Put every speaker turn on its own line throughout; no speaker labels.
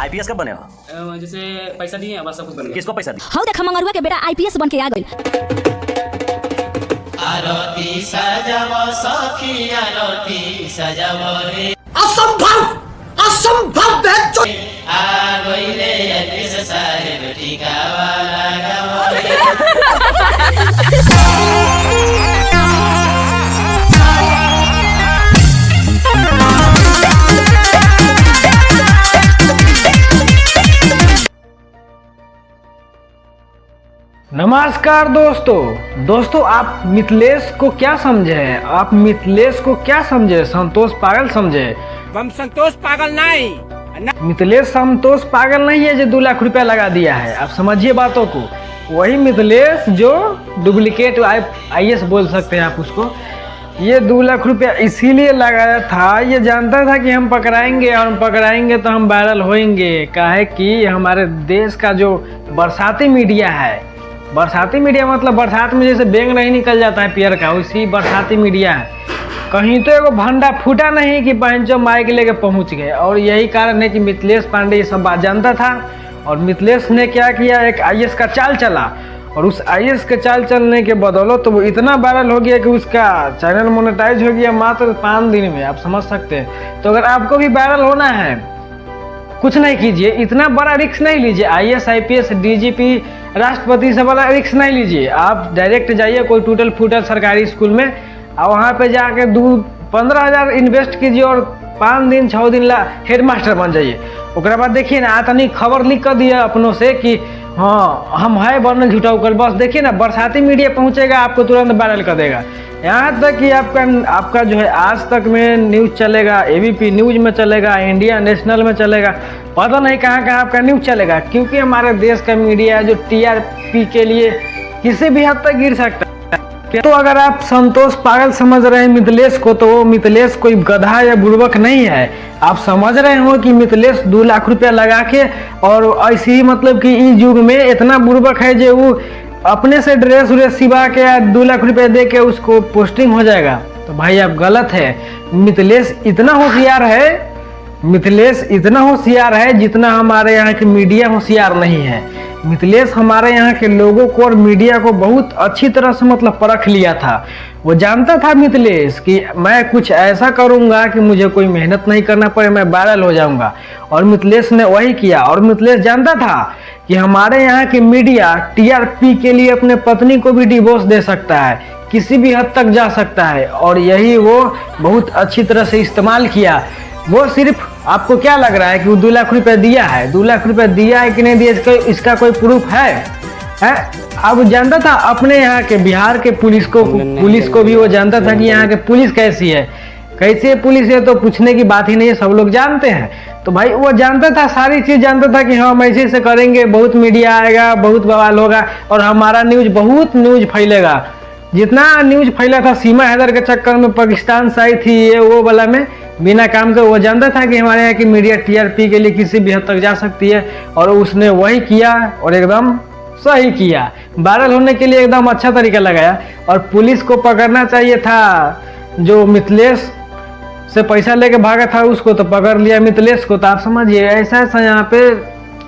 IPS कब बने हो?
जैसे पैसा दिए बस सब कुछ बन गया।
किसको पैसा दिया?
हाँ देखा मंगरुआ के बेटा आईपीएस बन के आ गई।
आरती सजावो सखी आरती सजावो रे
असंभव असंभव
आ गइले आईपीएस साहेब टीका वाला गावो रे।
नमस्कार दोस्तों आप मिथिलेश को क्या समझे हैं? आप मिथिलेश को क्या समझे? संतोष पागल समझे?
हम संतोष पागल नहीं।
मिथिलेश संतोष पागल नहीं है जो 2 लाख रुपया लगा दिया है। आप समझिए बातों को। वही मिथिलेश जो डुप्लीकेट आईएएस बोल सकते हैं आप उसको। ये 2 लाख रुपया इसीलिए लगाया था, ये जानता था कि हम पकड़ाएंगे और हम पकड़ाएंगे तो हम वायरल होएंगे। काहे कि हमारे देश का जो बरसाती मीडिया है, बरसाती मीडिया मतलब बरसात में जैसे बेंग नहीं निकल जाता है पियर का, उसी बरसाती मीडिया है। कहीं तो एगो भंडा फूटा नहीं कि पंचो माइक लेके पहुंच गए। और यही कारण है कि मिथिलेश पांडे ये सब बात जानता था और मिथिलेश ने क्या किया, एक आईएएस का चाल चला और उस आईएएस के चाल चलने के बदौलत तो वो इतना वायरल हो गया कि उसका चैनल मोनेटाइज हो गया मात्र 5 दिन में। आप समझ सकते हैं। तो अगर आपको भी वायरल होना है, कुछ नहीं कीजिए, इतना बड़ा रिस्क नहीं लीजिए। आईएएस आईपीएस डीजीपी राष्ट्रपति से बड़ा रिस्क नहीं लीजिए। आप डायरेक्ट जाइए कोई टूटल फूटल सरकारी स्कूल में और वहाँ पे जाके 15,000 इन्वेस्ट कीजिए और 5 दिन 6 दिन ला हेड मास्टर बन जाइए। उसके बाद देखिए ना, आतनी खबर लिख कर दिया अपनों से कि हाँ हम है बनल झूठा उकल, बस देखिए ना बरसाती मीडिया पहुँचेगा आपको तुरंत वायरल कर देगा। यहाँ तक कि आपका जो है आज तक में न्यूज़ चलेगा, एबीपी न्यूज़ में चलेगा, इंडिया नेशनल में चलेगा, पता नहीं कहाँ कहाँ आपका न्यूज़ चलेगा। क्योंकि हमारे देश का मीडिया जो टीआरपी के लिए किसी भी हद तक गिर सकता है। तो अगर आप संतोष पागल समझ रहे हैं मिथिलेश को, तो मिथिलेश कोई गधा या बुड़बक नहीं है। आप समझ रहे हो कि मिथिलेश 2 लाख रुपया लगा के और ऐसे ही मतलब कि इस युग में इतना बुड़बक है जो वो अपने से ड्रेस व्रेस सिवा के 2 लाख रुपए दे के उसको पोस्टिंग हो जाएगा। तो भाई आप गलत है। मिथिलेश इतना होशियार है, मिथिलेश इतना होशियार है जितना हमारे यहाँ की मीडिया होशियार नहीं है। मिथिलेश हमारे यहाँ के लोगों को और मीडिया को बहुत अच्छी तरह से मतलब परख लिया था। वो जानता था मिथिलेश कि मैं कुछ ऐसा करूँगा कि मुझे कोई मेहनत नहीं करना पड़े, मैं वायरल हो जाऊँगा। और मिथिलेश ने वही किया। और मिथिलेश जानता था कि हमारे यहाँ की मीडिया टीआरपी के लिए अपने पत्नी को भी डिवोर्स दे सकता है, किसी भी हद तक जा सकता है। और यही वो बहुत अच्छी तरह से इस्तेमाल किया। वो सिर्फ आपको क्या लग रहा है कि वो 2 लाख रुपए दिया है? 2 लाख रुपए दिया है कि नहीं दिया इसका कोई प्रूफ है? अब जानता था अपने यहाँ के बिहार के पुलिस को भी वो जानता था कि यहाँ के पुलिस कैसी है, कैसी पुलिस है, तो पूछने की बात ही नहीं है, सब लोग जानते हैं। तो भाई वो जानता था, सारी चीज़ जानता था कि हम ऐसे से करेंगे, बहुत मीडिया आएगा, बहुत बवाल होगा और हमारा बहुत न्यूज़ फैलेगा। जितना न्यूज़ फैला था सीमा हैदर के चक्कर में, पाकिस्तान से आई थी ये वो वाला में बिना काम के, वो जानता था कि हमारे यहाँ की मीडिया टीआरपी के लिए किसी भी हद तक जा सकती है। और उसने वही किया और एकदम सही किया। वायरल होने के लिए एकदम अच्छा तरीका लगाया। और पुलिस को पकड़ना चाहिए था, जो मिथिलेश से पैसा लेके भागा था उसको तो पकड़ लिया, मिथिलेश को। तो आप समझिए ऐसा ऐसा यहाँ पे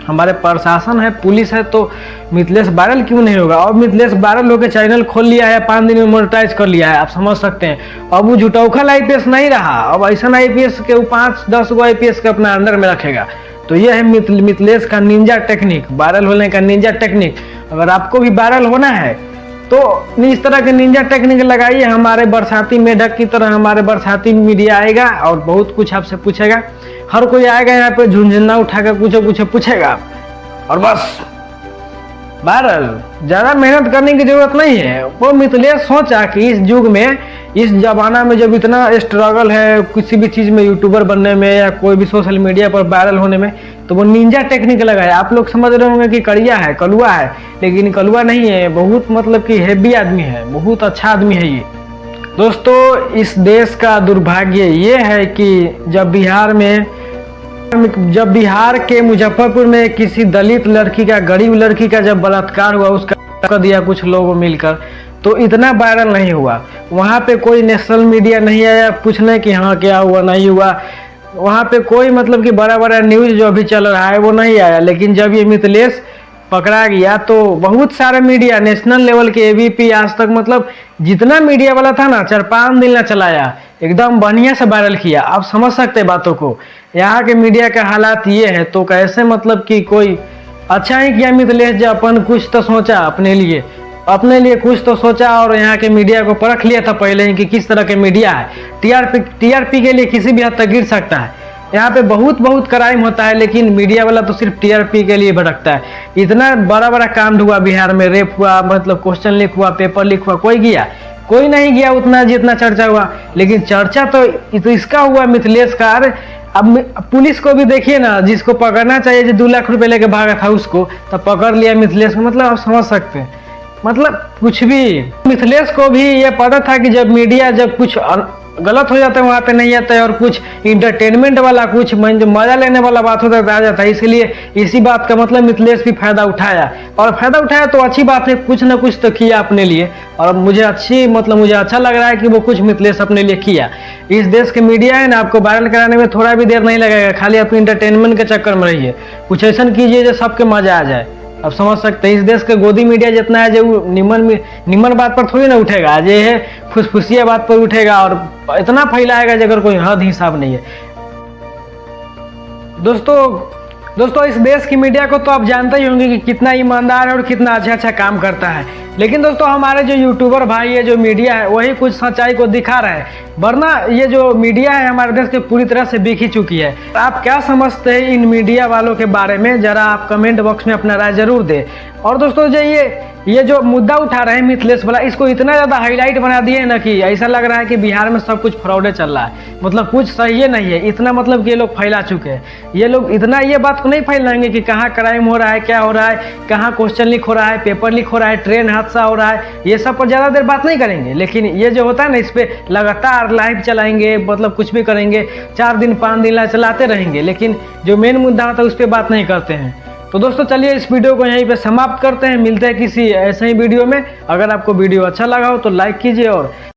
हमारे प्रशासन है, पुलिस है, तो मिथिलेश वायरल क्यों नहीं होगा? और मिथिलेश वायरल होकर चैनल खोल लिया है, 5 दिन में मोनेटाइज कर लिया है। आप समझ सकते हैं। अब वो झूठौखल आईपीएस नहीं रहा, अब ऐसा आईपीएस के 5-10 गो आईपीएस के अपना अंडर में रखेगा। तो ये है मिथिलेश का निंजा टेक्निक, वायरल होने का निंजा टेक्निक। अगर आपको भी वायरल होना है तो इस तरह के निंजा टेक्निक लगाइए। हमारे बरसाती मेढक की तरह हमारे बरसाती मीडिया आएगा और बहुत कुछ आपसे पूछेगा। हर कोई आएगा यहाँ पे झुंझुना उठाकर कुछ पूछेगा और बस वायरल। ज़्यादा मेहनत करने की जरूरत नहीं है। वो मिथिलेश सोचा कि इस युग में, इस जमाना में जब इतना स्ट्रगल है किसी भी चीज़ में, यूट्यूबर बनने में या कोई भी सोशल मीडिया पर वायरल होने में, तो वो निंजा टेक्निक लगाया। आप लोग समझ रहे होंगे कि कड़िया है, कलुआ है, लेकिन कलुआ नहीं है। बहुत मतलब कि हेवी आदमी है, बहुत अच्छा आदमी है ये। दोस्तों इस देश का दुर्भाग्य ये है कि जब बिहार के मुजफ्फरपुर में किसी दलित लड़की का, गरीब लड़की का जब बलात्कार हुआ, उसका कर दिया कुछ लोगों मिलकर, तो इतना वायरल नहीं हुआ। वहाँ पे कोई नेशनल मीडिया नहीं आया पूछने कि हाँ क्या हुआ नहीं हुआ। वहाँ पे कोई मतलब कि बड़ा बड़ा न्यूज़ जो अभी चल रहा है वो नहीं आया, लेकिन जब ये मिथिलेश पकड़ा गया तो बहुत सारे मीडिया, नेशनल लेवल के एबीपी, आज तक, मतलब जितना मीडिया वाला था ना 4-5 दिन ना चलाया, एकदम बढ़िया से वायरल किया। आप समझ सकते हैं बातों को। यहाँ के मीडिया का हालात ये है, तो कैसे मतलब कि कोई अच्छा ही किया मिथिलेश जो अपन कुछ तो सोचा अपने लिए कुछ तो सोचा, और यहाँ के मीडिया को परख लिया था पहले ही कि किस तरह के मीडिया है। टीआरपी के लिए किसी भी हद तक गिर सकता है। यहाँ पे बहुत क्राइम होता है, लेकिन मीडिया वाला तो सिर्फ टीआरपी के लिए भटकता है। इतना बड़ा कांड हुआ बिहार में, रेप हुआ, मतलब क्वेश्चन लीक हुआ, पेपर लीक हुआ, कोई गया? कोई नहीं गया उतना जितना चर्चा हुआ। लेकिन चर्चा तो इसका हुआ मिथिलेश का। अब पुलिस को भी देखिए ना, जिसको पकड़ना चाहिए जो 2 लाख रुपए लेके भागा था उसको तो पकड़ लिया मिथिलेश को। मतलब आप समझ सकते हैं, मतलब कुछ भी। मिथिलेश को भी ये पता था कि जब मीडिया जब कुछ गलत हो जाता है वहाँ पे नहीं आता है, और कुछ इंटरटेनमेंट वाला, कुछ मजा लेने वाला बात होता है तो आ जाता है। इसलिए इसी बात का मतलब मिथिलेश भी फायदा उठाया, और फायदा उठाया तो अच्छी बात है, कुछ ना कुछ तो किया अपने लिए। और मुझे अच्छा लग रहा है कि वो कुछ मिथिलेश अपने लिए किया। इस देश के मीडिया है ना, आपको वायरल कराने में थोड़ा भी देर नहीं लगेगा। खाली अपने इंटरटेनमेंट के चक्कर में रहिए, कुछ ऐसा कीजिए जो सबके मजा आ जाए। अब समझ सकते हैं, इस देश के गोदी मीडिया जितना है जो निमन बात पर थोड़ी ना उठेगा, आज ये है फुसफुसिया बात पर उठेगा और इतना फैलाएगा अगर कोई हद हिसाब नहीं है। दोस्तों इस देश की मीडिया को तो आप जानते ही होंगे कि कितना ईमानदार है और कितना अच्छा काम करता है। लेकिन दोस्तों हमारे जो यूट्यूबर भाई है, जो मीडिया है, वही कुछ सच्चाई को दिखा रहे हैं, वरना ये जो मीडिया है हमारे देश के पूरी तरह से बिक ही चुकी है। आप क्या समझते हैं इन मीडिया वालों के बारे में, जरा आप कमेंट बॉक्स में अपना राय जरूर दें। और दोस्तों जो ये जो मुद्दा उठा रहे हैं मिथिलेश वाला, इसको इतना ज़्यादा हाईलाइट बना दिए ना कि ऐसा लग रहा है कि बिहार में सब कुछ फ्रॉड चल रहा है, मतलब कुछ सही नहीं है। इतना मतलब कि ये लोग फैला चुके हैं। ये लोग इतना ये बात को नहीं फैलाएंगे कि कहाँ क्राइम हो रहा है, क्या हो रहा है, कहाँ क्वेश्चन लीक हो रहा है, पेपर लीक हो रहा है, ट्रेन हादसा हो रहा है, ये सब पर ज़्यादा देर बात नहीं करेंगे। लेकिन ये जो होता है ना, इस पर लगातार लाइव चलाएंगे, मतलब कुछ भी करेंगे, 4 दिन 5 दिन चलाते रहेंगे, लेकिन जो मेन मुद्दा होता है उस पर बात नहीं करते हैं। तो दोस्तों चलिए इस वीडियो को यहीं पे समाप्त करते हैं, मिलते हैं किसी ऐसे ही वीडियो में। अगर आपको वीडियो अच्छा लगा हो तो लाइक कीजिए और